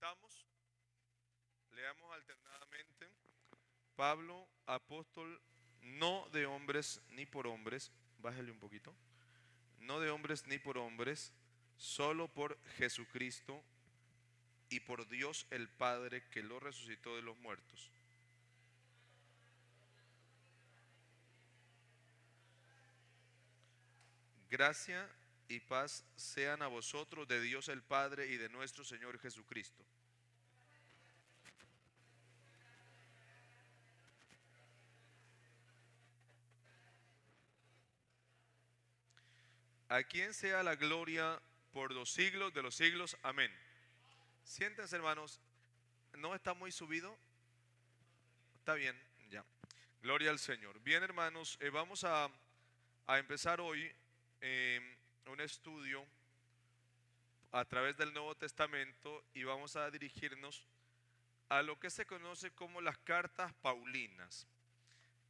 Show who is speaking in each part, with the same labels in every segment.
Speaker 1: estamos, leamos alternadamente. Pablo, apóstol, no de hombres ni por hombres, bájale un poquito, no de hombres ni por hombres, solo por Jesucristo y por Dios el Padre que lo resucitó de los muertos. Gracia y paz sean a vosotros de Dios el Padre y de nuestro Señor Jesucristo. A quien sea la gloria por los siglos de los siglos. Amén. Siéntense, hermanos. ¿No está muy subido? Está bien, ya. Gloria al Señor. Bien, hermanos, vamos a empezar hoy un estudio a través del Nuevo Testamento y vamos a dirigirnos a lo que se conoce como las cartas paulinas.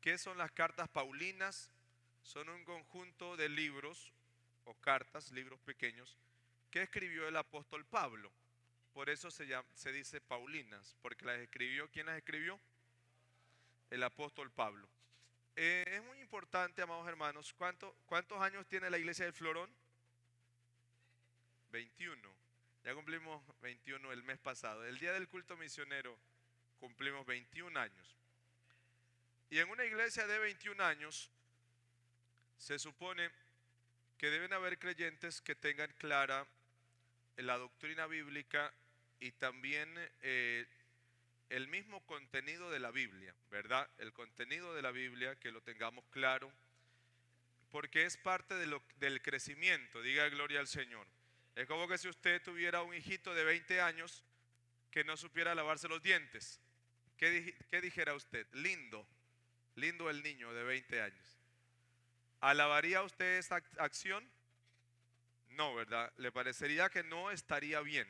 Speaker 1: ¿Qué son las cartas paulinas? Son un conjunto de libros o cartas, libros pequeños, que escribió el apóstol Pablo. Por eso se dice paulinas, porque las escribió. ¿Quién las escribió? El apóstol Pablo. Es muy importante, amados hermanos, ¿cuántos años tiene la iglesia del Florón? 21. Ya cumplimos 21 el mes pasado. El día del culto misionero cumplimos 21 años. Y en una iglesia de 21 años se supone que deben haber creyentes que tengan clara la doctrina bíblica y también el mismo contenido de la Biblia, ¿verdad? El contenido de la Biblia, que lo tengamos claro, porque es parte del crecimiento. Diga gloria al Señor. Es como que si usted tuviera un hijito de 20 años que no supiera lavarse los dientes. ¿Qué dijera usted? Lindo, lindo el niño de 20 años. ¿Alabaría usted esa acción? No, ¿verdad? Le parecería que no estaría bien.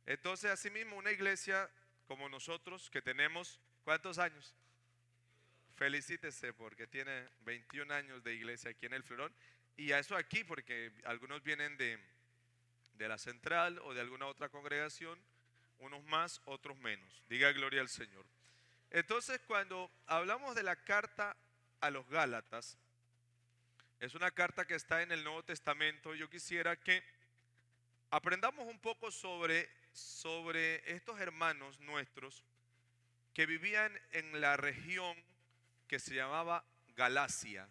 Speaker 1: Entonces, asimismo, una iglesia como nosotros, que tenemos, ¿cuántos años? Felicítese porque tiene 21 años de iglesia aquí en el Florón. Y a eso aquí, porque algunos vienen de la central o de alguna otra congregación, unos más, otros menos. Diga gloria al Señor. Entonces, cuando hablamos de la carta a los Gálatas, es una carta que está en el Nuevo Testamento. Yo quisiera que aprendamos un poco sobre estos hermanos nuestros que vivían en la región que se llamaba Galacia.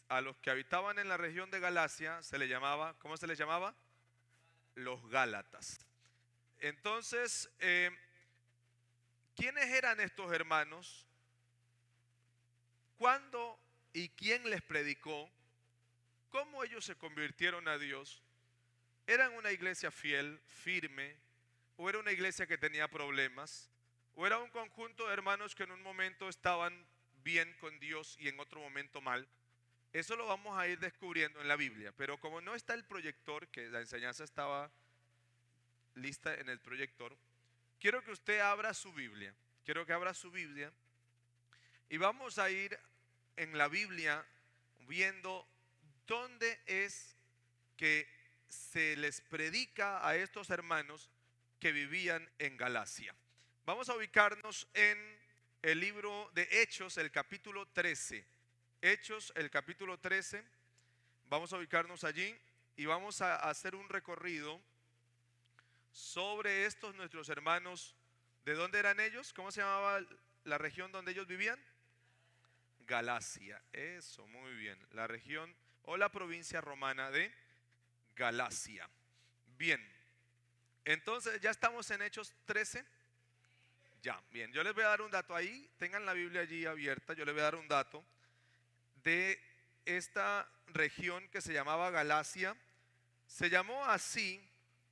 Speaker 1: A los que habitaban en la región de Galacia se le llamaba, ¿cómo se les llamaba? Los Gálatas. Entonces, ¿quiénes eran estos hermanos? ¿Cuándo y quién les predicó? ¿Cómo ellos se convirtieron a Dios? ¿Eran una iglesia fiel, firme? ¿O era una iglesia que tenía problemas? ¿O era un conjunto de hermanos que en un momento estaban bien con Dios y en otro momento mal? Eso lo vamos a ir descubriendo en la Biblia. Pero como no está el proyector, que la enseñanza estaba lista en el proyector, quiero que usted abra su Biblia. Quiero que abra su Biblia y vamos a ir en la Biblia viendo dónde es que se les predica a estos hermanos que vivían en Galacia. Vamos a ubicarnos en el libro de Hechos, el capítulo 13. Hechos, el capítulo 13. Vamos a ubicarnos allí y vamos a hacer un recorrido sobre estos nuestros hermanos. ¿De dónde eran ellos? ¿Cómo se llamaba la región donde ellos vivían? Galacia. Eso, muy bien. La región o la provincia romana de Galacia. Bien. Entonces, ¿ya estamos en Hechos 13? Ya, bien. Yo les voy a dar un dato ahí. Tengan la Biblia allí abierta. Yo les voy a dar un dato de esta región que se llamaba Galacia. Se llamó así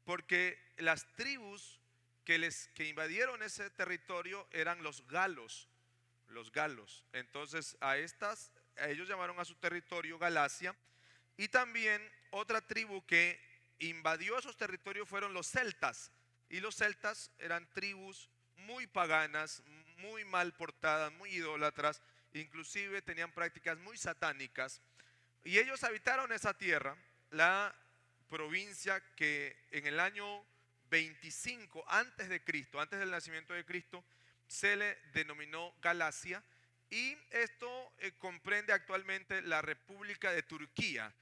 Speaker 1: porque las tribus que invadieron ese territorio eran los galos. Los galos. Entonces a ellos llamaron a su territorio Galacia. Y también otra tribu que invadió esos territorios fueron los celtas. Y los celtas eran tribus muy paganas, muy mal portadas, muy idólatras, inclusive tenían prácticas muy satánicas. Y ellos habitaron esa tierra, la provincia que en el año 25 antes de Cristo, antes del nacimiento de Cristo, se le denominó Galacia, y esto comprende actualmente la República de Turquía,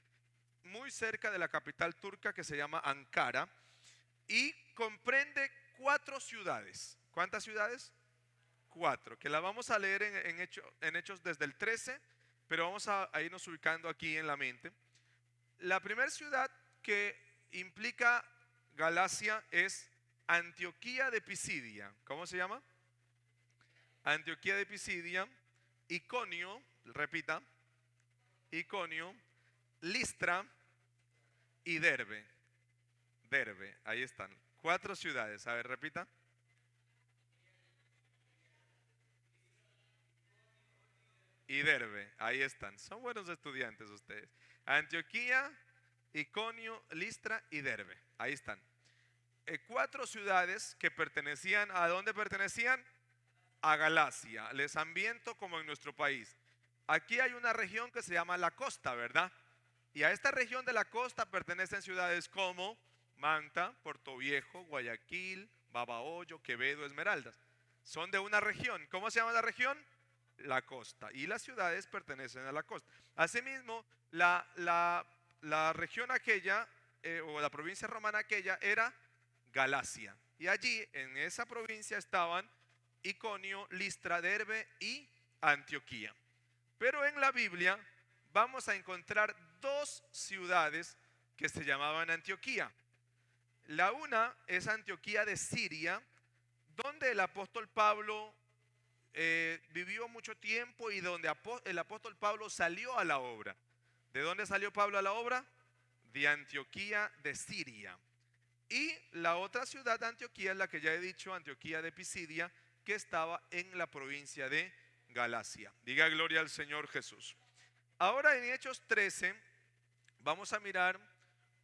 Speaker 1: muy cerca de la capital turca que se llama Ankara, y comprende 4 ciudades. ¿Cuántas ciudades? 4, que la vamos a leer en Hechos desde el 13, pero vamos a irnos ubicando aquí en la mente. La primera ciudad que implica Galacia es Antioquía de Pisidia. ¿Cómo se llama? Antioquía de Pisidia. Iconio, repita, Iconio, Listra y Derbe. Derbe, ahí están. 4 ciudades. A ver, repita. Y Derbe, ahí están. Son buenos estudiantes ustedes. Antioquía, Iconio, Listra y Derbe. Ahí están. 4 ciudades que pertenecían, ¿a dónde pertenecían? A Galacia. Les ambiento como en nuestro país. Aquí hay una región que se llama la costa, ¿verdad? Y a esta región de la costa pertenecen ciudades como Manta, Puerto Viejo, Guayaquil, Babahoyo, Quevedo, Esmeraldas. Son de una región. ¿Cómo se llama la región? La costa. Y las ciudades pertenecen a la costa. Asimismo, la región aquella, o la provincia romana aquella, era Galacia. Y allí, en esa provincia, estaban Iconio, Listra, Derbe y Antioquía. Pero en la Biblia vamos a encontrar 2 ciudades que se llamaban Antioquía. La una es Antioquía de Siria, donde el apóstol Pablo vivió mucho tiempo y donde el apóstol Pablo salió a la obra. ¿De dónde salió Pablo a la obra? De Antioquía de Siria. Y la otra ciudad de Antioquía es la que ya he dicho, Antioquía de Pisidia, que estaba en la provincia de Galacia. Diga gloria al Señor Jesús. Ahora en Hechos 13 vamos a mirar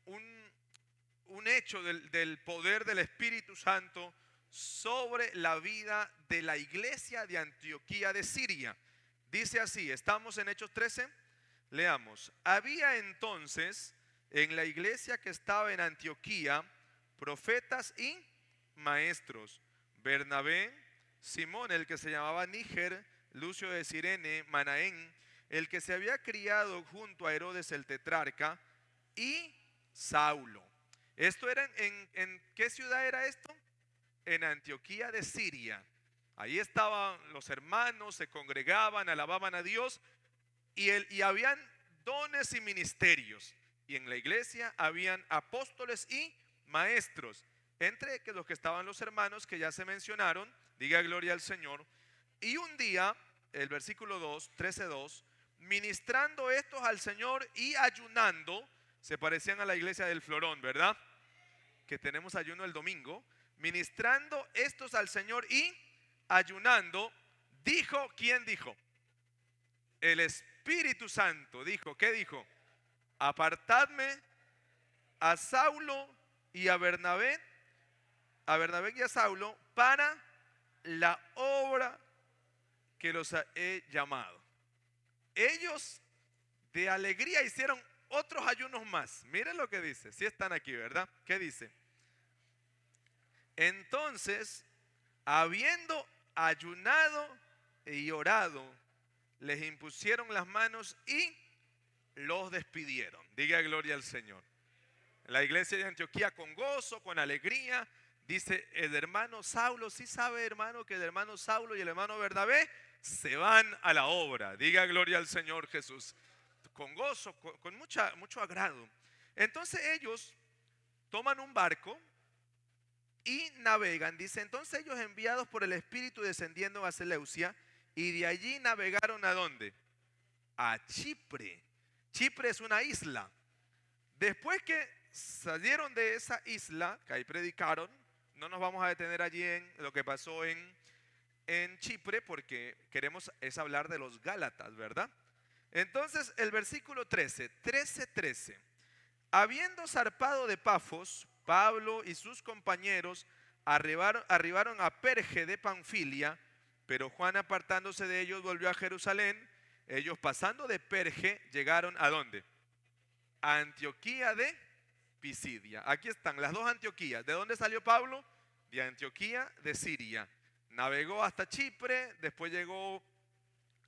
Speaker 1: un hecho del poder del Espíritu Santo sobre la vida de la iglesia de Antioquía de Siria. Dice así, estamos en Hechos 13, leamos. Había entonces en la iglesia que estaba en Antioquía profetas y maestros: Bernabé, Simón, el que se llamaba Níger, Lucio de Cirene, Manaén, el que se había criado junto a Herodes el tetrarca, y Saulo. Esto era ¿en qué ciudad era esto? En Antioquía de Siria. Ahí estaban los hermanos, se congregaban, alababan a Dios, y habían dones y ministerios. Y en la iglesia habían apóstoles y maestros, entre los que estaban los hermanos que ya se mencionaron. Diga gloria al Señor. Y un día, el versículo 2, 13:2, ministrando estos al Señor y ayunando, se parecían a la iglesia del Florón, ¿verdad? Que tenemos ayuno el domingo. Ministrando estos al Señor y ayunando, dijo, ¿quién dijo? El Espíritu Santo dijo, ¿qué dijo? Apartadme a Saulo y a Bernabé y a Saulo para la obra que los he llamado. Ellos de alegría hicieron otros ayunos más. Miren lo que dice, si están aquí, ¿verdad? ¿Qué dice? Entonces, habiendo ayunado y orado, les impusieron las manos y los despidieron. Diga gloria al Señor. La iglesia de Antioquía, con gozo, con alegría, dice el hermano Saulo, sí sabe, hermano, que el hermano Saulo y el hermano Bernabé se van a la obra. Diga gloria al Señor Jesús. Con gozo, con mucho agrado. Entonces ellos toman un barco y navegan. Dice, entonces ellos, enviados por el Espíritu, descendiendo a Seleucia, y de allí navegaron ¿a dónde? A Chipre. Chipre es una isla. Después que salieron de esa isla, que ahí predicaron, no nos vamos a detener allí en lo que pasó en Chipre, porque queremos es hablar de los Gálatas, ¿verdad? Entonces el versículo 13. Habiendo zarpado de Pafos, Pablo y sus compañeros arribaron a Perge de Panfilia, pero Juan, apartándose de ellos, volvió a Jerusalén. Ellos, pasando de Perge, llegaron ¿a dónde? A Antioquía de Pisidia. Aquí están las dos Antioquías. ¿De dónde salió Pablo? De Antioquía de Siria. Navegó hasta Chipre, después llegó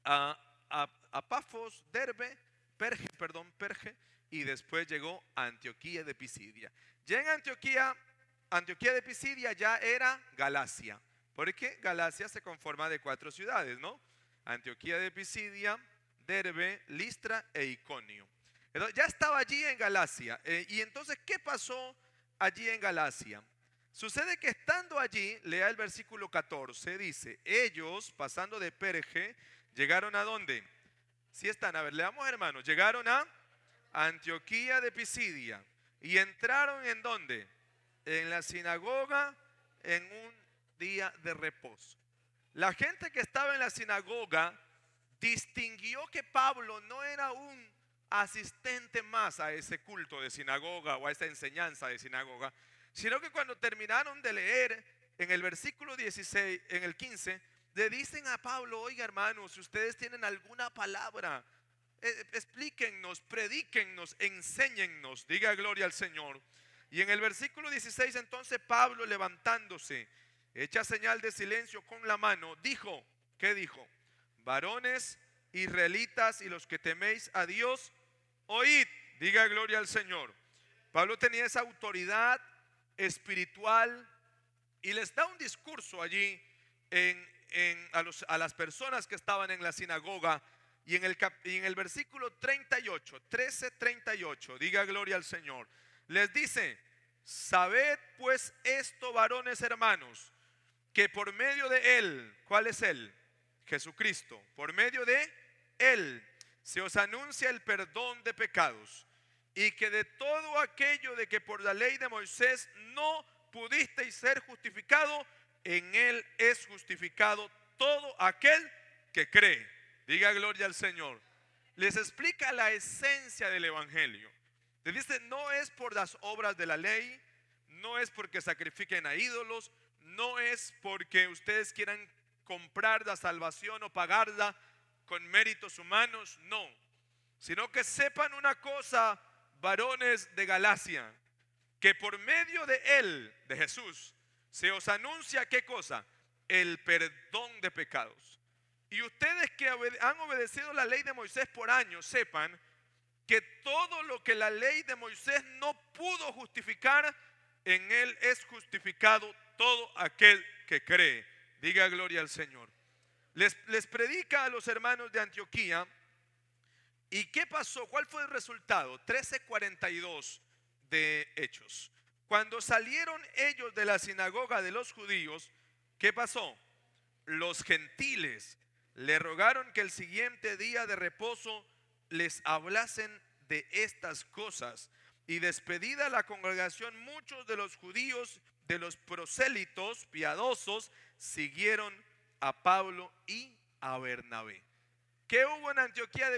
Speaker 1: a Pafos, Derbe, Perge, y después llegó a Antioquía de Pisidia. Ya en Antioquía de Pisidia ya era Galacia, porque Galacia se conforma de 4 ciudades, ¿no? Antioquía de Pisidia, Derbe, Listra e Iconio. Entonces, ya estaba allí en Galacia. Y entonces, ¿qué pasó allí en Galacia? Sucede que estando allí, lea el versículo 14, dice, ellos pasando de Perge, llegaron ¿a dónde? Si están, a ver, leamos hermanos, llegaron a Antioquía de Pisidia y entraron ¿en dónde? En la sinagoga en un día de reposo. La gente que estaba en la sinagoga distinguió que Pablo no era un asistente más a ese culto de sinagoga o a esa enseñanza de sinagoga, sino que cuando terminaron de leer en el versículo 16, en el 15, le dicen a Pablo, oiga hermanos, si ustedes tienen alguna palabra, explíquennos, predíquennos, enséñennos, diga gloria al Señor. Y en el versículo 16 entonces Pablo levantándose, hecha señal de silencio con la mano, dijo, ¿qué dijo? Varones israelitas y los que teméis a Dios, oíd, diga gloria al Señor. Pablo tenía esa autoridad espiritual y les da un discurso allí a las personas que estaban en la sinagoga. Y en el versículo 38, 13:38, diga gloria al Señor, les dice, sabed pues esto, varones hermanos, que por medio de Él, ¿cuál es Él? Jesucristo. Por medio de Él se os anuncia el perdón de pecados, y que de todo aquello de que por la ley de Moisés no pudisteis ser justificado, en Él es justificado todo aquel que cree. Diga gloria al Señor. Les explica la esencia del evangelio. Les dice, no es por las obras de la ley, no es porque sacrifiquen a ídolos, no es porque ustedes quieran comprar la salvación o pagarla con méritos humanos, no. Sino que sepan una cosa, varones de Galacia, que por medio de Él, de Jesús, se os anuncia, ¿qué cosa? El perdón de pecados. Y ustedes que han obedecido la ley de Moisés por años, sepan que todo lo que la ley de Moisés no pudo justificar, en Él es justificado todo aquel que cree. Diga gloria al Señor. Les predica a los hermanos de Antioquía. ¿Y qué pasó? ¿Cuál fue el resultado? 13:42 de Hechos. Cuando salieron ellos de la sinagoga de los judíos, ¿qué pasó? Los gentiles le rogaron que el siguiente día de reposo les hablasen de estas cosas. Y despedida la congregación, muchos de los judíos, de los prosélitos piadosos, siguieron a Pablo y a Bernabé. ¿Qué hubo en Antioquía,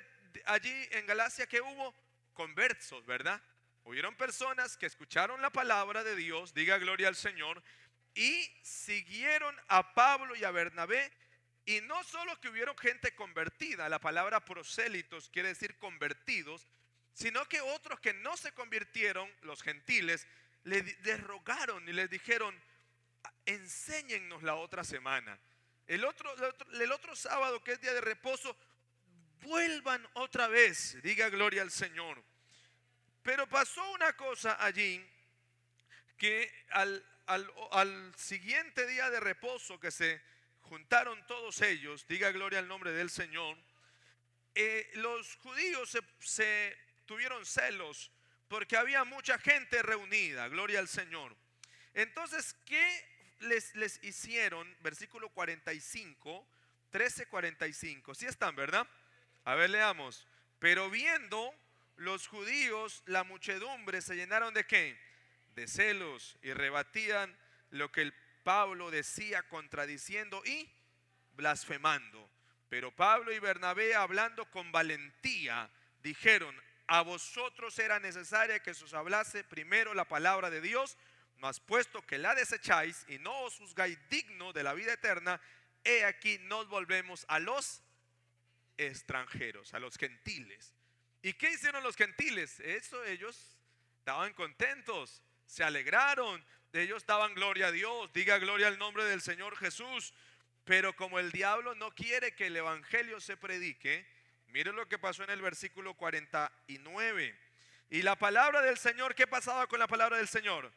Speaker 1: allí en Galacia? ¿Qué hubo? Conversos, ¿verdad? Hubieron personas que escucharon la palabra de Dios, diga gloria al Señor, y siguieron a Pablo y a Bernabé. Y no solo que hubieron gente convertida, la palabra prosélitos quiere decir convertidos, sino que otros que no se convirtieron, los gentiles, les rogaron y les dijeron, enséñennos la otra semana. El otro sábado, que es día de reposo, vuelvan otra vez, diga gloria al Señor. Pero pasó una cosa allí, que al siguiente día de reposo que se juntaron todos ellos, diga gloria al nombre del Señor, los judíos se tuvieron celos porque había mucha gente reunida, gloria al Señor. Entonces, ¿qué les hicieron? Versículo 45, 13:45, ¿sí están, verdad? A ver, leamos. Pero viendo los judíos la muchedumbre, se llenaron ¿de qué? De celos, y rebatían lo que el Pablo decía, contradiciendo y blasfemando. Pero Pablo y Bernabé, hablando con valentía, dijeron, a vosotros era necesaria que se os hablase primero la palabra de Dios, mas puesto que la desecháis y no os juzgáis digno de la vida eterna, he aquí nos volvemos a los extranjeros, a los gentiles. ¿Y qué hicieron los gentiles? Eso ellos estaban contentos, se alegraron, ellos daban gloria a Dios, diga gloria al nombre del Señor Jesús. Pero como el diablo no quiere que el evangelio se predique, miren lo que pasó en el versículo 49. Y la palabra del Señor, ¿qué pasaba con la palabra del Señor?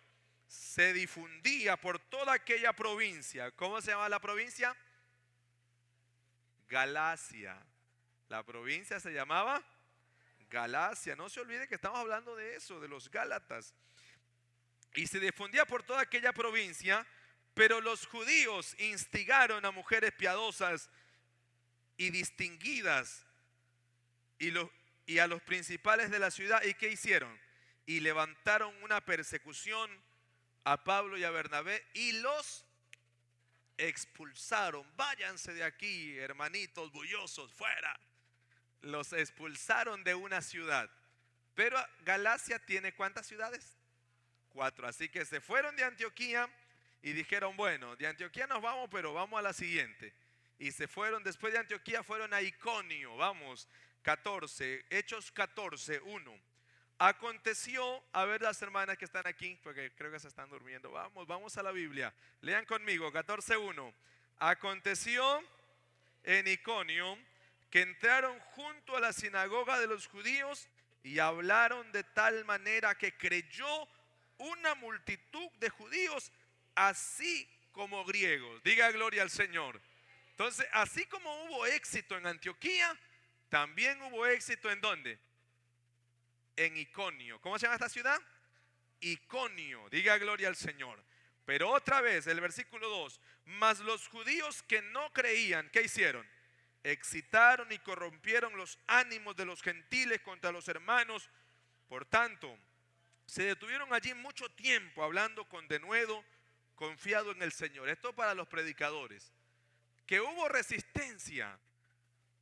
Speaker 1: Se difundía por toda aquella provincia. ¿Cómo se llama la provincia? Galacia. La provincia se llamaba Galacia. No se olvide que estamos hablando de eso, de los Gálatas. Y se difundía por toda aquella provincia, pero los judíos instigaron a mujeres piadosas y distinguidas y a los principales de la ciudad. ¿Y qué hicieron? Y levantaron una persecución a Pablo y a Bernabé y los expulsaron. Váyanse de aquí, hermanitos bullosos, fuera. Los expulsaron de una ciudad. Pero Galacia tiene ¿cuántas ciudades? 4. Así que se fueron de Antioquía y dijeron, bueno, de Antioquía nos vamos, pero vamos a la siguiente. Y se fueron, después de Antioquía fueron a Iconio. Vamos, 14, Hechos 14, 1. Aconteció, a ver las hermanas que están aquí, porque creo que se están durmiendo. Vamos a la Biblia. Lean conmigo, 14, 1. Aconteció en Iconio que entraron junto a la sinagoga de los judíos y hablaron de tal manera que creyó una multitud de judíos, así como griegos. Diga gloria al Señor. Entonces, así como hubo éxito en Antioquía, también hubo éxito ¿en dónde? En Iconio. ¿Cómo se llama esta ciudad? Iconio. Diga gloria al Señor. Pero otra vez, el versículo 2. Mas los judíos que no creían, ¿qué hicieron? Excitaron y corrompieron los ánimos de los gentiles contra los hermanos. Por tanto, se detuvieron allí mucho tiempo hablando con denuedo, confiado en el Señor. Esto para los predicadores. Que hubo resistencia.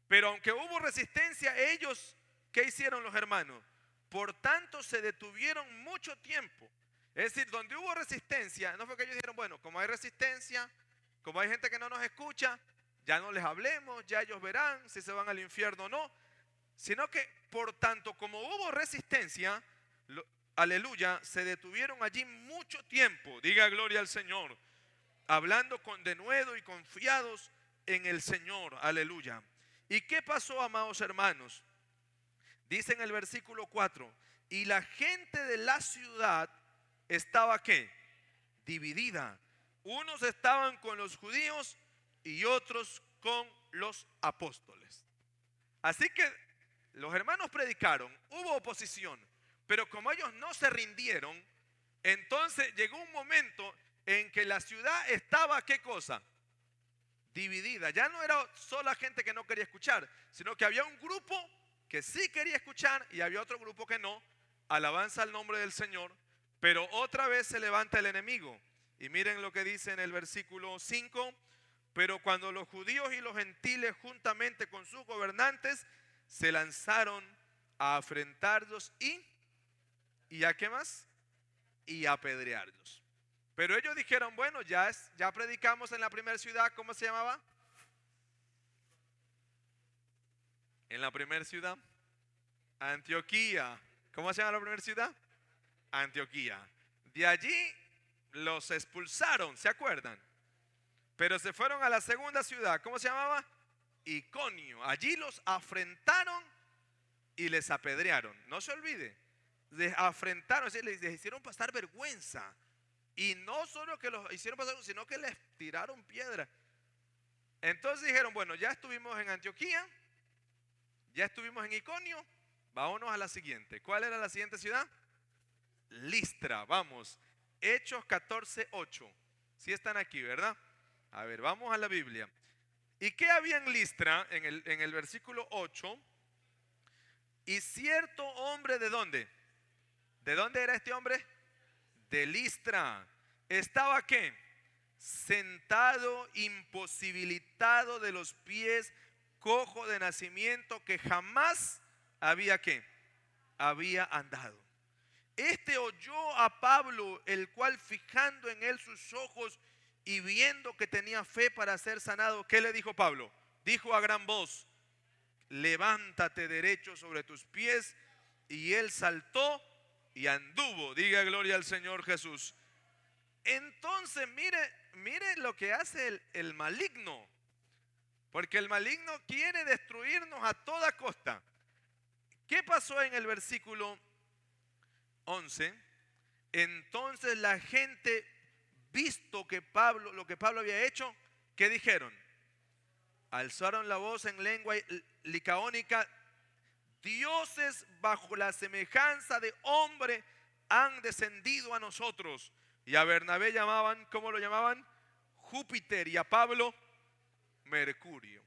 Speaker 1: Pero aunque hubo resistencia, ellos, ¿qué hicieron los hermanos? Por tanto, se detuvieron mucho tiempo. Es decir, donde hubo resistencia, no fue que ellos dijeron, bueno, como hay resistencia, como hay gente que no nos escucha, ya no les hablemos, ya ellos verán si se van al infierno o no. Sino que, por tanto, como hubo resistencia, aleluya, se detuvieron allí mucho tiempo, diga gloria al Señor, hablando con denuedo y confiados en el Señor, aleluya. ¿Y qué pasó, amados hermanos? Dice en el versículo 4, y la gente de la ciudad estaba ¿qué? Dividida. Unos estaban con los judíos y otros con los apóstoles. Así que los hermanos predicaron, hubo oposición, pero como ellos no se rindieron, entonces llegó un momento en que la ciudad estaba ¿qué cosa? Dividida. Ya no era sola gente que no quería escuchar, sino que había un grupo que sí quería escuchar y había otro grupo que no. Alabanza al nombre del Señor. Pero otra vez se levanta el enemigo. Y miren lo que dice en el versículo 5. Pero cuando los judíos y los gentiles juntamente con sus gobernantes se lanzaron a afrentarlos ¿y a qué más? Y a apedrearlos. Pero ellos dijeron, bueno, ya predicamos en la primera ciudad, ¿cómo se llamaba? En la primera ciudad, Antioquía. ¿Cómo se llama la primera ciudad? Antioquía. De allí los expulsaron, ¿se acuerdan? Pero se fueron a la segunda ciudad, ¿cómo se llamaba? Iconio. Allí los afrentaron y les apedrearon. No se olvide, les afrentaron, es decir, les hicieron pasar vergüenza. Y no solo que los hicieron pasar, sino que les tiraron piedra. Entonces dijeron, bueno, ya estuvimos en Antioquía, ya estuvimos en Iconio, vámonos a la siguiente. ¿Cuál era la siguiente ciudad? Listra, vamos. Hechos 14, 8. Sí están aquí, ¿verdad? A ver, vamos a la Biblia. ¿Y qué había en Listra? En el versículo 8. Y cierto hombre, ¿de dónde? ¿De dónde era este hombre? De Listra. ¿Estaba qué? Sentado, imposibilitado de los pies, cojo de nacimiento, que jamás había ¿qué? Había andado. Este oyó a Pablo, el cual fijando en él sus ojos y viendo que tenía fe para ser sanado, ¿qué le dijo Pablo? Dijo a gran voz, levántate derecho sobre tus pies. Y él saltó y anduvo. Diga gloria al Señor Jesús. Entonces mire lo que hace el maligno. Porque el maligno quiere destruirnos a toda costa. ¿Qué pasó en el versículo 11? Entonces la gente, visto que lo que Pablo había hecho, ¿qué dijeron? Alzaron la voz en lengua licaónica: dioses bajo la semejanza de hombre han descendido a nosotros. Y a Bernabé llamaban, ¿cómo lo llamaban? Júpiter, y a Pablo Mercurio.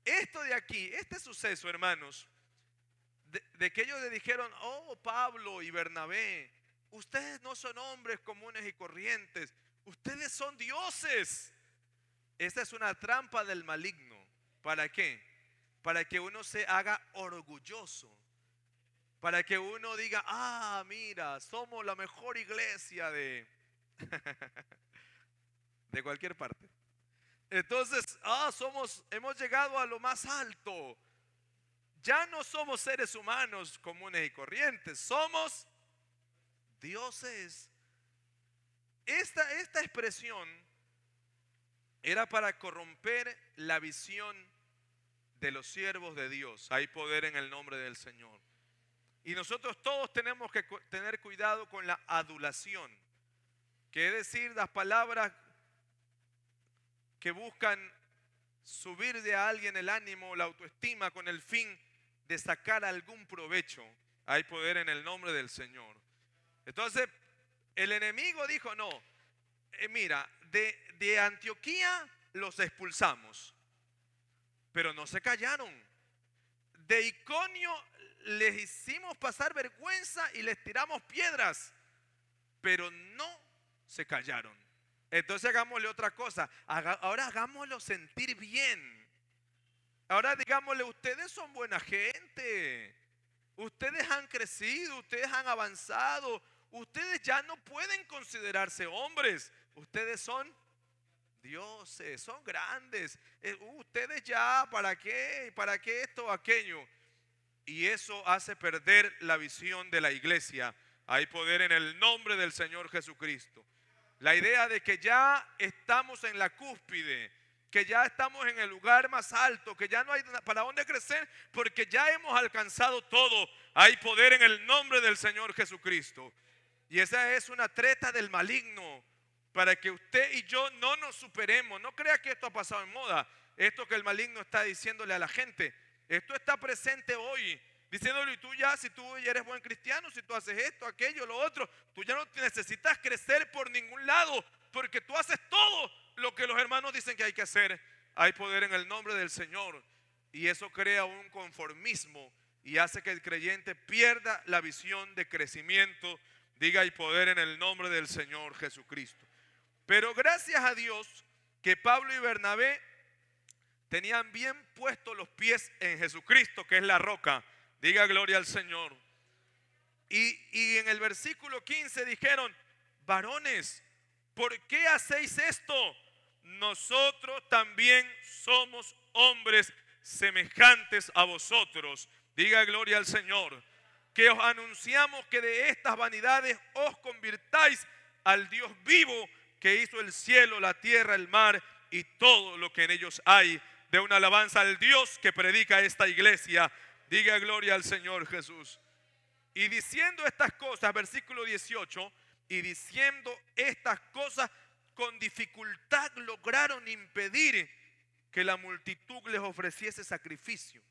Speaker 1: Esto de aquí, este suceso, hermanos, de que ellos le dijeron: oh, Pablo y Bernabé, ustedes no son hombres comunes y corrientes, ustedes son dioses. Esta es una trampa del maligno. ¿Para qué? Para que uno se haga orgulloso. Para que uno diga: ah, mira, somos la mejor iglesia de cualquier parte. Entonces, hemos llegado a lo más alto. Ya no somos seres humanos comunes y corrientes, somos dioses. Esta expresión era para corromper la visión de los siervos de Dios. Hay poder en el nombre del Señor. Y nosotros todos tenemos que tener cuidado con la adulación, que es decir, las palabras que buscan subir de a alguien el ánimo, la autoestima, con el fin de sacar algún provecho. Hay poder en el nombre del Señor. Entonces, el enemigo dijo: no, mira, de Antioquía los expulsamos, pero no se callaron. De Iconio les hicimos pasar vergüenza y les tiramos piedras, pero no se callaron. Entonces hagámosle otra cosa. Ahora hagámoslo sentir bien. Ahora digámosle: ustedes son buena gente, ustedes han crecido, ustedes han avanzado, ustedes ya no pueden considerarse hombres, ustedes son dioses, son grandes. Ustedes ya, ¿para qué? ¿Para qué esto o aquello? Y eso hace perder la visión de la iglesia. Hay poder en el nombre del Señor Jesucristo. La idea de que ya estamos en la cúspide, que ya estamos en el lugar más alto, que ya no hay para dónde crecer, porque ya hemos alcanzado todo. Hay poder en el nombre del Señor Jesucristo. Y esa es una treta del maligno, para que usted y yo no nos superemos. No crea que esto ha pasado en moda. Esto que el maligno está diciéndole a la gente, esto está presente hoy, diciéndole: si tú ya eres buen cristiano, si tú haces esto, aquello, lo otro, tú ya no necesitas crecer por ningún lado, porque tú haces todo lo que los hermanos dicen que hay que hacer. Hay poder en el nombre del Señor. Y eso crea un conformismo y hace que el creyente pierda la visión de crecimiento. Diga: hay poder en el nombre del Señor Jesucristo. Pero gracias a Dios que Pablo y Bernabé tenían bien puestos los pies en Jesucristo, que es la roca. Diga: gloria al Señor. Y en el versículo 15 dijeron: varones, ¿por qué hacéis esto? Nosotros también somos hombres semejantes a vosotros. Diga: gloria al Señor. Que os anunciamos que de estas vanidades os convirtáis al Dios vivo, que hizo el cielo, la tierra, el mar y todo lo que en ellos hay. De una alabanza al Dios que predica esta iglesia. Diga: gloria al Señor Jesús. Y diciendo estas cosas, versículo 18, y diciendo estas cosas, con dificultad lograron impedir que la multitud les ofreciese sacrificio.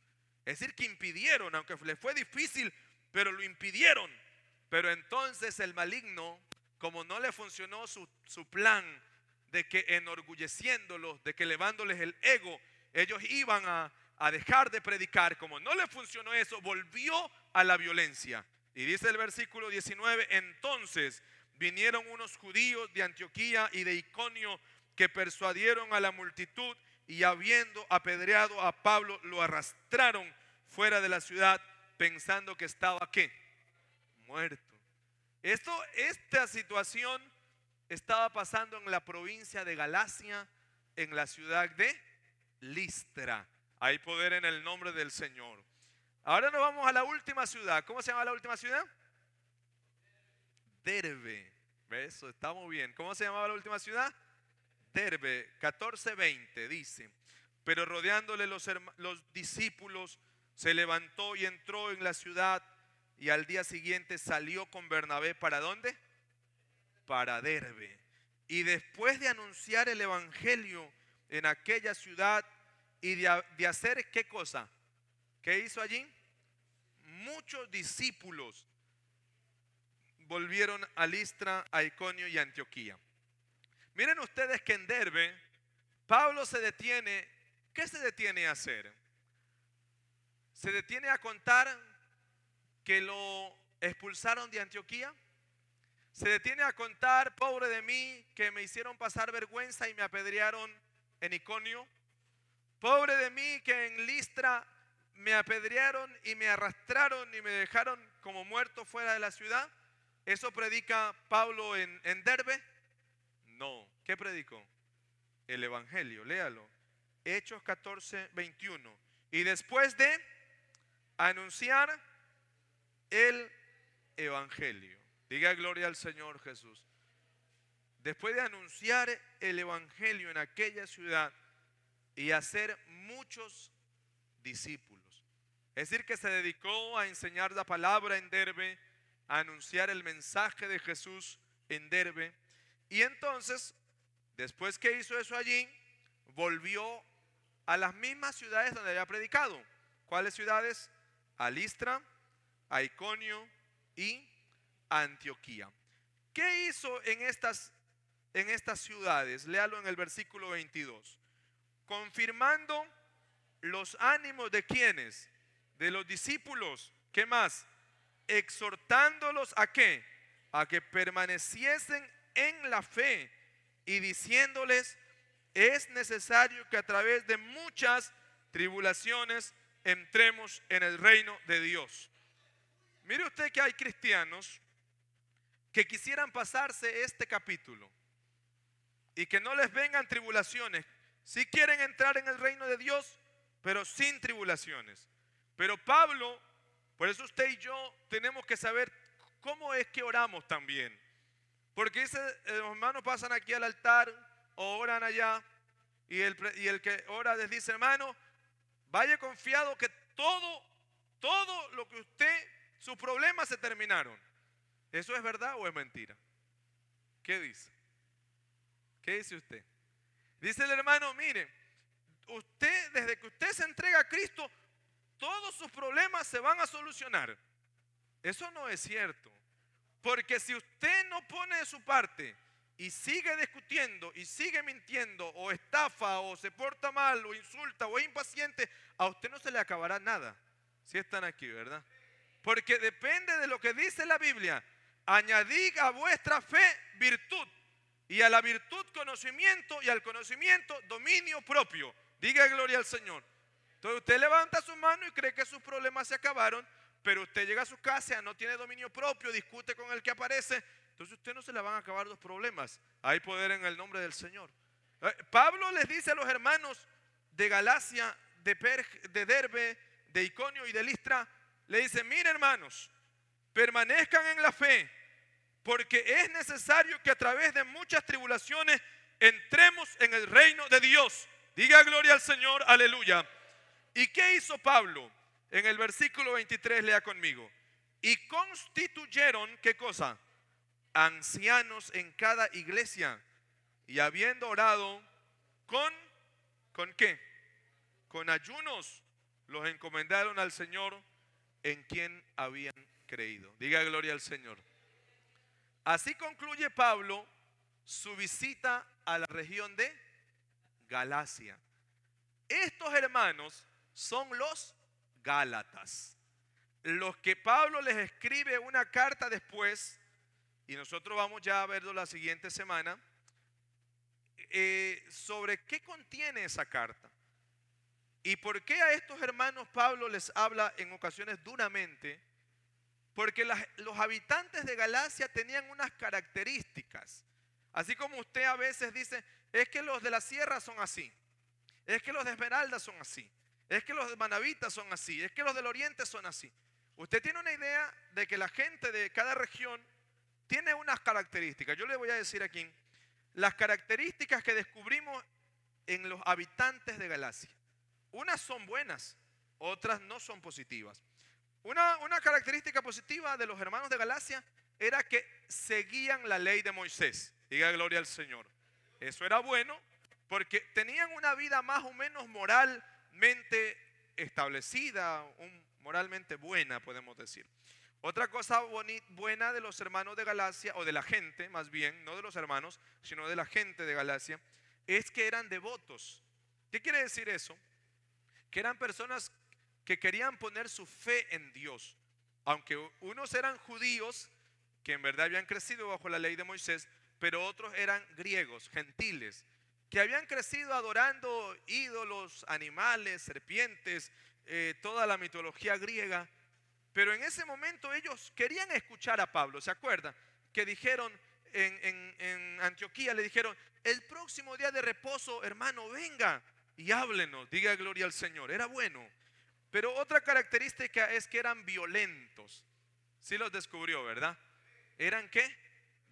Speaker 1: Es decir, que impidieron, aunque les fue difícil, pero lo impidieron. Pero entonces el maligno, como no le funcionó su plan de que enorgulleciéndolos, de que elevándoles el ego, ellos iban a dejar de predicar, como no le funcionó eso, volvió a la violencia. Y dice el versículo 19: entonces vinieron unos judíos de Antioquía y de Iconio que persuadieron a la multitud, y habiendo apedreado a Pablo, lo arrastraron fuera de la ciudad, pensando que estaba ¿qué? Muerto. Esta situación estaba pasando en la provincia de Galacia, en la ciudad de Listra. Hay poder en el nombre del Señor. Ahora nos vamos a la última ciudad. ¿Cómo se llama la última ciudad? Derbe. Eso, estamos bien. ¿Cómo se llamaba la última ciudad? Derbe, 14:20 dice. Pero rodeándole los discípulos, se levantó y entró en la ciudad y al día siguiente salió con Bernabé. ¿Para dónde? Para Derbe. Y después de anunciar el evangelio en aquella ciudad y de hacer ¿qué cosa? ¿Qué hizo allí? Muchos discípulos volvieron a Listra, a Iconio y a Antioquía. Miren ustedes que en Derbe, Pablo se detiene. ¿Qué se detiene a hacer? Se detiene a contar que lo expulsaron de Antioquía. Se detiene a contar, pobre de mí, que me hicieron pasar vergüenza y me apedrearon en Iconio. Pobre de mí, que en Listra me apedrearon y me arrastraron y me dejaron como muerto fuera de la ciudad. ¿Eso predica Pablo en Derbe? No. ¿Qué predicó? El evangelio, léalo. Hechos 14:21. Y después de anunciar el evangelio. Diga gloria al Señor Jesús. Después de anunciar el evangelio en aquella ciudad y hacer muchos discípulos. Es decir, que se dedicó a enseñar la palabra en Derbe, a anunciar el mensaje de Jesús en Derbe. Y entonces, después que hizo eso allí, volvió a las mismas ciudades donde había predicado. ¿Cuáles ciudades? A Listra, a Iconio y a Antioquía. ¿Qué hizo en estas ciudades? Léalo en el versículo 22. Confirmando los ánimos de quienes, de los discípulos. ¿Qué más? Exhortándolos a qué? A que permaneciesen en la fe y diciéndoles: es necesario que a través de muchas tribulaciones entremos en el reino de Dios. Mire usted que hay cristianos que quisieran pasarse este capítulo y que no les vengan tribulaciones. Sí quieren entrar en el reino de Dios, pero sin tribulaciones. Pero Pablo, por eso usted y yo tenemos que saber cómo es que oramos también. Porque dice, los hermanos pasan aquí al altar o oran allá y el que ora les dice: hermano, vaya confiado que todo lo que sus problemas se terminaron. ¿Eso es verdad o es mentira? ¿Qué dice? ¿Qué dice usted? Dice el hermano: mire, usted, desde que usted se entrega a Cristo, todos sus problemas se van a solucionar. Eso no es cierto. Porque si usted no pone de su parte y sigue discutiendo y sigue mintiendo o estafa o se porta mal o insulta o es impaciente, a usted no se le acabará nada. Si están aquí, ¿verdad? Porque depende de lo que dice la Biblia. Añadid a vuestra fe virtud, y a la virtud conocimiento, y al conocimiento dominio propio. Diga gloria al Señor. Entonces usted levanta su mano y cree que sus problemas se acabaron, pero usted llega a su casa, no tiene dominio propio, discute con el que aparece, entonces usted no se le van a acabar los problemas. Hay poder en el nombre del Señor. Pablo les dice a los hermanos de Galacia, de Derbe, de Iconio y de Listra, le dice: miren, hermanos, permanezcan en la fe, porque es necesario que a través de muchas tribulaciones entremos en el reino de Dios. Diga gloria al Señor, aleluya. ¿Y qué hizo Pablo? En el versículo 23, lea conmigo. Y constituyeron, ¿qué cosa? Ancianos en cada iglesia. Y habiendo orado ¿con qué? Con ayunos, los encomendaron al Señor en quien habían creído. Diga gloria al Señor. Así concluye Pablo su visita a la región de Galacia. Estos hermanos son los Gálatas, los que Pablo les escribe una carta después, y nosotros vamos ya a verlo la siguiente semana, sobre qué contiene esa carta y por qué a estos hermanos Pablo les habla en ocasiones duramente. Porque los habitantes de Galacia tenían unas características, así como usted a veces dice: es que los de la sierra son así, es que los de Esmeralda son así, es que los de Manavitas son así, es que los del oriente son así. Usted tiene una idea de que la gente de cada región tiene unas características. Yo le voy a decir aquí las características que descubrimos en los habitantes de Galacia. Unas son buenas, otras no son positivas. Una característica positiva de los hermanos de Galacia era que seguían la ley de Moisés. Diga gloria al Señor. Eso era bueno porque tenían una vida más o menos moralmente establecida, moralmente buena, podemos decir. Otra cosa buena de los hermanos de Galacia, o de la gente más bien, no de los hermanos, sino de la gente de Galacia, es que eran devotos. ¿Qué quiere decir eso? Que eran personas que querían poner su fe en Dios. Aunque unos eran judíos, que en verdad habían crecido bajo la ley de Moisés, pero otros eran griegos, gentiles, que habían crecido adorando ídolos, animales, serpientes, toda la mitología griega. Pero en ese momento ellos querían escuchar a Pablo. ¿Se acuerdan? Que dijeron en Antioquía, le dijeron: el próximo día de reposo, hermano, venga y háblenos, diga gloria al Señor. Era bueno. Pero otra característica es que eran violentos. Sí los descubrió, ¿verdad? ¿Eran qué?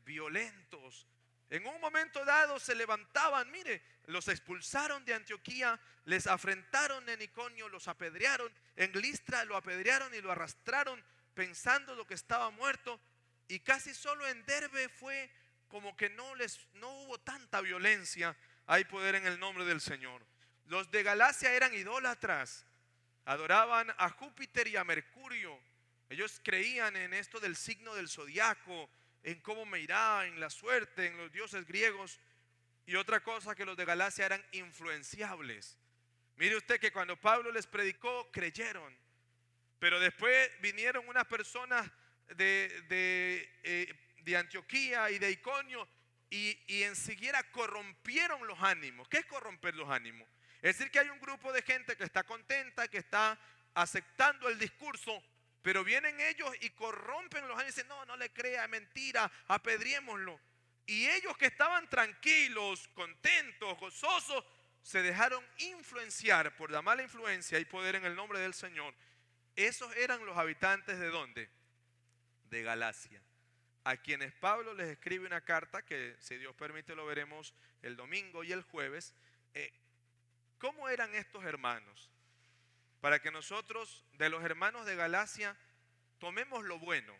Speaker 1: Violentos. En un momento dado se levantaban, mire, los expulsaron de Antioquía, les afrentaron en Iconio, los apedrearon, en Listra lo apedrearon y lo arrastraron pensando lo que estaba muerto, y casi solo en Derbe fue como que no hubo tanta violencia. Hay poder en el nombre del Señor. Los de Galacia eran idólatras, adoraban a Júpiter y a Mercurio. Ellos creían en esto del signo del zodiaco, en cómo me irá, en la suerte, en los dioses griegos. Y otra cosa, que los de Galacia eran influenciables. Mire usted que cuando Pablo les predicó, creyeron. Pero después vinieron unas personas de Antioquía y de Iconio y enseguida corrompieron los ánimos. ¿Qué es corromper los ánimos? Es decir, que hay un grupo de gente que está contenta, que está aceptando el discurso, pero vienen ellos y corrompen los ánimos y dicen: no, no le crea, es mentira, apedriémoslo. Y ellos, que estaban tranquilos, contentos, gozosos, se dejaron influenciar por la mala influencia. Y poder en el nombre del Señor. Esos eran los habitantes ¿de dónde? De Galacia, a quienes Pablo les escribe una carta que, si Dios permite, lo veremos el domingo y el jueves. ¿Cómo eran estos hermanos? Para que nosotros, de los hermanos de Galacia, tomemos lo bueno,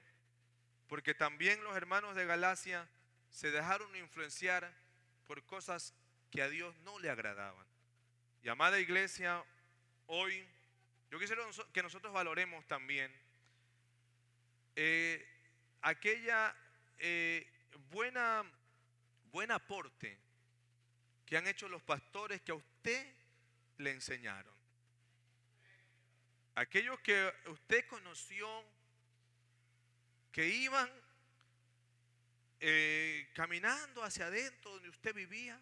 Speaker 1: porque también los hermanos de Galacia se dejaron influenciar por cosas que a Dios no le agradaban. Y amada iglesia, hoy yo quisiera que nosotros valoremos también aquella buen aporte que han hecho los pastores que a usted le enseñaron. Aquellos que usted conoció, que iban caminando hacia adentro donde usted vivía,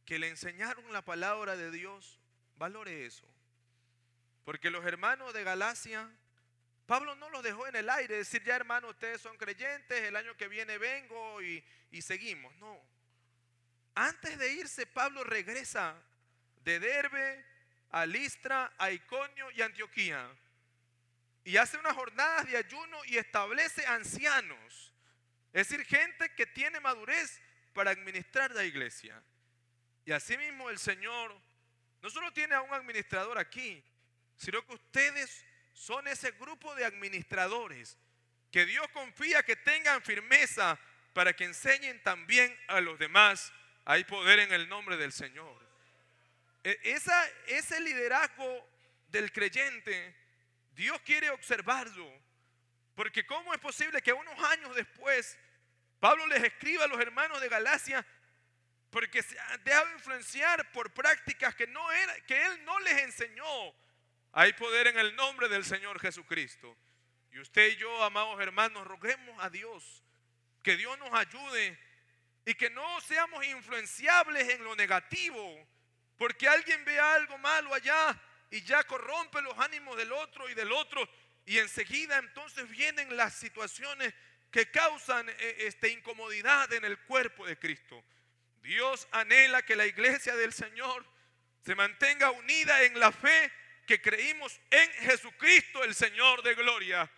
Speaker 1: que le enseñaron la palabra de Dios. Valore eso. Porque los hermanos de Galacia, Pablo no los dejó en el aire, decir: ya hermanos, ustedes son creyentes, el año que viene vengo y seguimos. No. Antes de irse, Pablo regresa de Derbe a Listra, a Iconio y Antioquía, y hace unas jornadas de ayuno y establece ancianos, es decir, gente que tiene madurez para administrar la iglesia. Y asimismo el Señor no solo tiene a un administrador aquí, sino que ustedes son ese grupo de administradores que Dios confía que tengan firmeza para que enseñen también a los demás. Hay poder en el nombre del Señor. Ese liderazgo del creyente, Dios quiere observarlo. Porque ¿cómo es posible que unos años después Pablo les escriba a los hermanos de Galacia? Porque se ha dejado influenciar por prácticas que él no les enseñó. Hay poder en el nombre del Señor Jesucristo. Y usted y yo, amados hermanos, roguemos a Dios que Dios nos ayude y que no seamos influenciables en lo negativo, porque alguien ve algo malo allá y ya corrompe los ánimos del otro y enseguida entonces vienen las situaciones que causan incomodidad en el cuerpo de Cristo. Dios anhela que la iglesia del Señor se mantenga unida en la fe que creímos en Jesucristo, el Señor de gloria.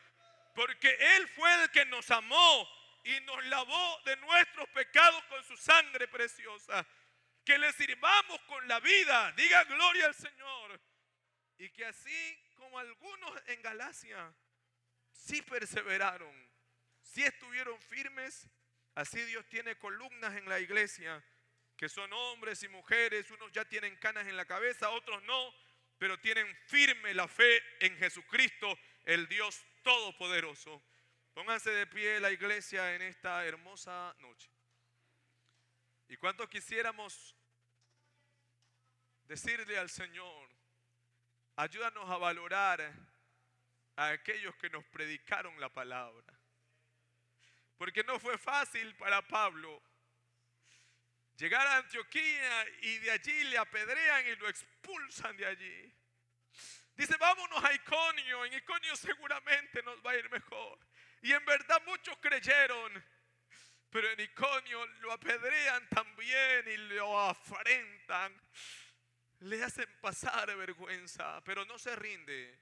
Speaker 1: porque Él fue el que nos amó y nos lavó de nuestros pecados con su sangre preciosa. Que le sirvamos con la vida, diga gloria al Señor. Y que así como algunos en Galacia sí perseveraron, sí estuvieron firmes, así Dios tiene columnas en la iglesia, que son hombres y mujeres, unos ya tienen canas en la cabeza, otros no, pero tienen firme la fe en Jesucristo, el Dios Todopoderoso. Pónganse de pie la iglesia en esta hermosa noche. ¿Y cuántos quisiéramos decirle al Señor, ayúdanos a valorar a aquellos que nos predicaron la palabra? Porque no fue fácil para Pablo llegar a Antioquía y de allí le apedrean y lo expulsan de allí. Dice, vámonos a Iconio, en Iconio seguramente nos va a ir mejor. Y en verdad muchos creyeron, pero en Iconio lo apedrean también y lo afrentan. Le hacen pasar vergüenza, pero no se rinde.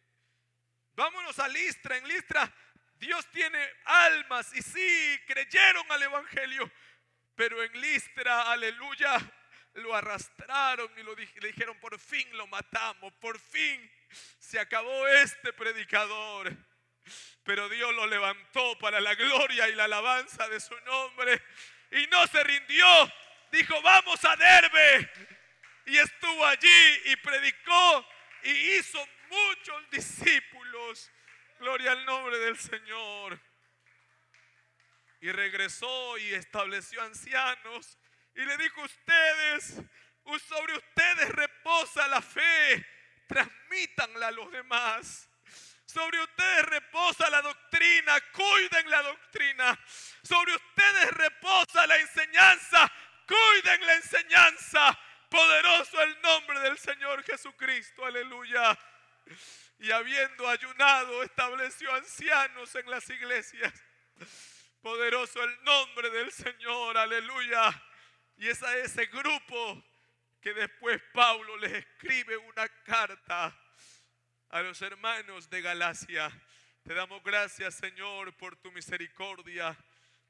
Speaker 1: Vámonos a Listra. En Listra Dios tiene almas y sí, creyeron al evangelio, pero en Listra, aleluya, lo arrastraron y le dijeron, por fin lo matamos, por fin se acabó este predicador. Pero Dios lo levantó para la gloria y la alabanza de su nombre y no se rindió. Dijo, vamos a Derbe. Y estuvo allí y predicó y hizo muchos discípulos. Gloria al nombre del Señor. Y regresó y estableció ancianos y le dijo, sobre ustedes reposa la fe, transmítanla a los demás. Sobre ustedes reposa la doctrina, cuiden la doctrina. Sobre ustedes reposa la enseñanza, cuiden la enseñanza. Poderoso el nombre del Señor Jesucristo, aleluya. Y habiendo ayunado, estableció ancianos en las iglesias. Poderoso el nombre del Señor, aleluya. Y es a ese grupo que después Pablo les escribe una carta a los hermanos de Galacia. Te damos gracias, Señor, por tu misericordia,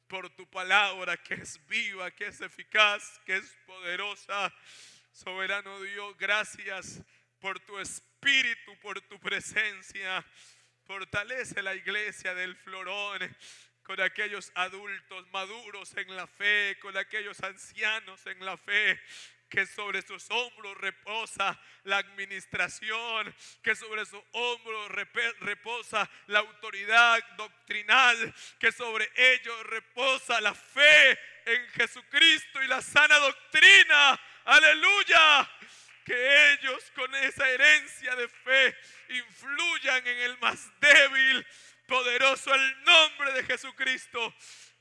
Speaker 1: por tu palabra que es viva, que es eficaz, que es poderosa. Soberano Dios, gracias por tu espíritu, por tu presencia. Fortalece la iglesia del Florón con aquellos adultos maduros en la fe, con aquellos ancianos en la fe, que sobre sus hombros reposa la administración, que sobre sus hombros reposa la autoridad doctrinal, que sobre ellos reposa la fe en Jesucristo y la sana doctrina. Aleluya. Que ellos con esa herencia de fe influyan en el más débil. Poderoso el nombre de Jesucristo,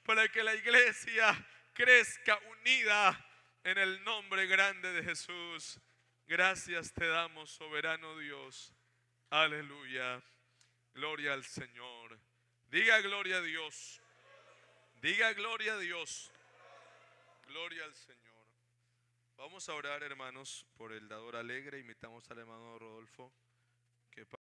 Speaker 1: para que la iglesia crezca unida en el nombre grande de Jesús. Gracias te damos, soberano Dios. Aleluya. Gloria al Señor. Diga gloria a Dios. Diga gloria a Dios. Gloria al Señor. Vamos a orar, hermanos, por el dador alegre. Invitamos al hermano Rodolfo.